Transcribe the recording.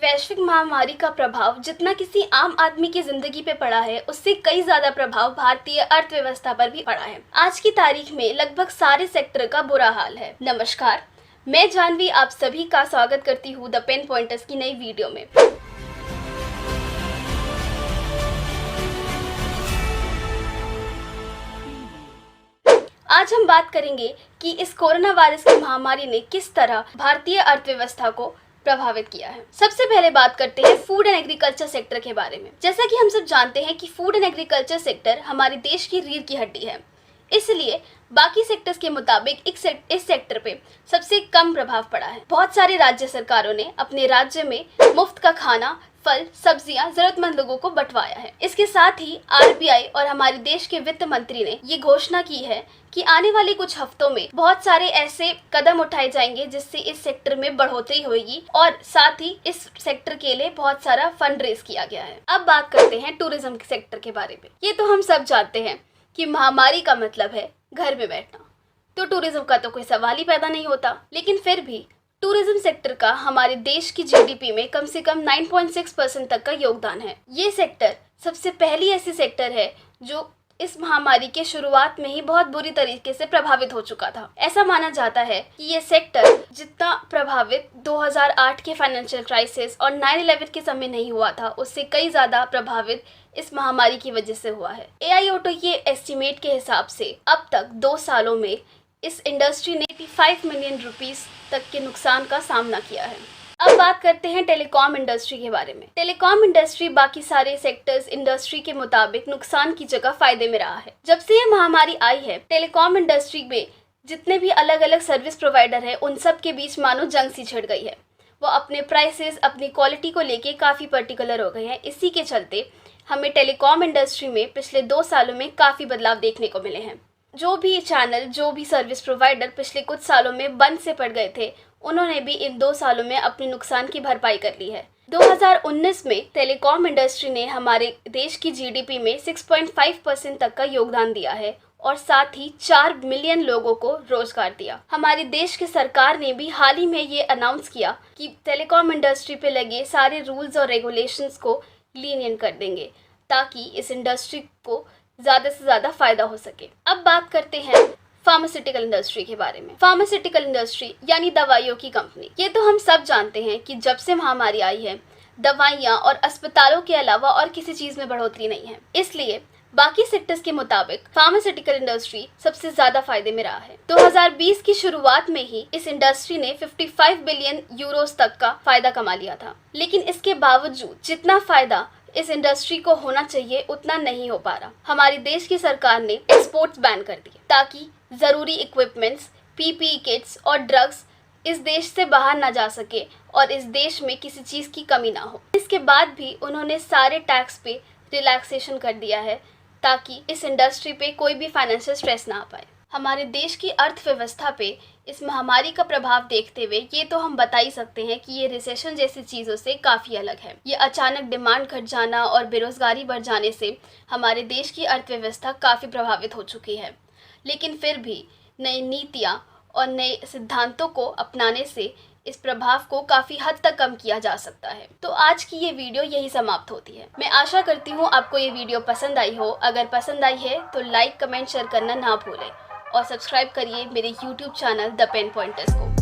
वैश्विक महामारी का प्रभाव जितना किसी आम आदमी की जिंदगी पे पड़ा है, उससे कई ज्यादा प्रभाव भारतीय अर्थव्यवस्था पर भी पड़ा है। आज की तारीख में लगभग सारे सेक्टर का बुरा हाल है। नमस्कार, मैं जानवी आप सभी का स्वागत करती हूँ द पेन पॉइंटर्स की नई वीडियो में। आज हम बात करेंगे कि इस कोरोना वायरस की महामारी ने किस तरह भारतीय अर्थव्यवस्था को प्रभावित किया है। सबसे पहले बात करते हैं फूड एंड एग्रीकल्चर सेक्टर के बारे में। जैसा कि हम सब जानते हैं कि फूड एंड एग्रीकल्चर सेक्टर हमारे देश की रीढ़ की हड्डी है, इसलिए बाकी सेक्टर्स के मुताबिक इस सेक्टर पे सबसे कम प्रभाव पड़ा है। बहुत सारे राज्य सरकारों ने अपने राज्य में मुफ्त का खाना, फल, सब्जियां जरूरतमंद लोगों को बंटवाया है। इसके साथ ही आरबीआई और हमारे देश के वित्त मंत्री ने ये घोषणा की है कि आने वाले कुछ हफ्तों में बहुत सारे ऐसे कदम उठाए जाएंगे जिससे इस सेक्टर में बढ़ोतरी होगी और साथ ही इस सेक्टर के लिए बहुत सारा फंड रेज किया गया है। अब बात करते हैं टूरिज्म सेक्टर के बारे में। ये तो हम सब जानते हैं कि महामारी का मतलब है घर में बैठना, तो टूरिज्म का तो कोई सवाल ही पैदा नहीं होता। लेकिन फिर भी टूरिज्म सेक्टर का हमारे देश की जीडीपी में कम से कम 9.6% तक का योगदान है। ये सेक्टर सबसे पहली ऐसी सेक्टर है जो इस महामारी के शुरुआत में ही बहुत बुरी तरीके से प्रभावित हो चुका था। ऐसा माना जाता है कि ये सेक्टर जितना प्रभावित 2008 के फाइनेंशियल क्राइसिस और 9/11 के समय नहीं हुआ था, उससे कई ज्यादा प्रभावित इस महामारी की वजह से हुआ है। AIOTO के एस्टिमेट के हिसाब से अब तक 2 सालों में इस इंडस्ट्री ने 85 मिलियन रुपीस तक के नुकसान का सामना किया है। अब बात करते हैं टेलीकॉम इंडस्ट्री के बारे में। टेलीकॉम इंडस्ट्री बाकी सारे सेक्टर्स इंडस्ट्री के मुताबिक नुकसान की जगह फायदे में रहा है। जब से ये महामारी आई है, टेलीकॉम इंडस्ट्री में जितने भी अलग अलग सर्विस प्रोवाइडर है, उन सब के बीच मानो जंग सी छिड़ गई है। वो अपने प्राइसेस, अपनी क्वालिटी को लेके काफ़ी पर्टिकुलर हो गए हैं। इसी के चलते हमें टेलीकॉम इंडस्ट्री में पिछले 2 सालों में काफ़ी बदलाव देखने को मिले हैं। जो भी चैनल, जो भी सर्विस प्रोवाइडर पिछले कुछ सालों में बंद से पड़ गए थे, उन्होंने भी इन 2 सालों में अपने नुकसान की भरपाई कर ली है। 2019 में टेलीकॉम इंडस्ट्री ने हमारे देश की जीडीपी में 6.5% तक का योगदान दिया है और साथ ही 4 मिलियन लोगों को रोजगार दिया। हमारे देश की सरकार ने भी हाल ही में ये अनाउंस किया कि टेलीकॉम इंडस्ट्री पे लगे सारे रूल्स और रेगुलेशंस को लीनियंट कर देंगे ताकि इस इंडस्ट्री को ज़्यादा से ज़्यादा फायदा हो सके। अब बात करते हैं फार्मास्यूटिकल इंडस्ट्री के बारे में। फार्मास्यूटिकल इंडस्ट्री यानी दवाइयों की कंपनी। ये तो हम सब जानते हैं कि जब से महामारी आई है, दवाइयाँ और अस्पतालों के अलावा और किसी चीज़ में बढ़ोतरी नहीं है। इसलिए बाकी सेक्टर्स के मुताबिक फार्मास्यूटिकल इंडस्ट्री सबसे ज़्यादा फायदे में रहा है। 2020 की शुरुआत में ही इस इंडस्ट्री ने 55 बिलियन यूरोस तक का फायदा कमा लिया था। लेकिन इसके बावजूद जितना फायदा इस इंडस्ट्री को होना चाहिए उतना नहीं हो पा रहा। हमारे देश की सरकार ने एक्सपोर्ट्स बैन कर दिए ताकि ज़रूरी इक्विपमेंट्स, PPE किट्स और ड्रग्स इस देश से बाहर ना जा सके और इस देश में किसी चीज़ की कमी ना हो। इसके बाद भी उन्होंने सारे टैक्स पे रिलैक्सेशन कर दिया है ताकि इस इंडस्ट्री पे कोई भी फाइनेंशियल स्ट्रेस ना आ पाए। हमारे देश की अर्थव्यवस्था पे इस महामारी का प्रभाव देखते हुए ये तो हम बता ही सकते हैं कि ये रिसेशन जैसी चीज़ों से काफ़ी अलग है। ये अचानक डिमांड घट जाना और बेरोजगारी बढ़ जाने से हमारे देश की अर्थव्यवस्था काफ़ी प्रभावित हो चुकी है। लेकिन फिर भी नई नीतियाँ और नए सिद्धांतों को अपनाने से इस प्रभाव को काफ़ी हद तक कम किया जा सकता है। तो आज की ये वीडियो यही समाप्त होती है। मैं आशा करती हूँ आपको ये वीडियो पसंद आई हो। अगर पसंद आई है तो लाइक, कमेंट, शेयर करना ना भूलें और सब्सक्राइब करिए मेरे YouTube channel the Pen Pointers को।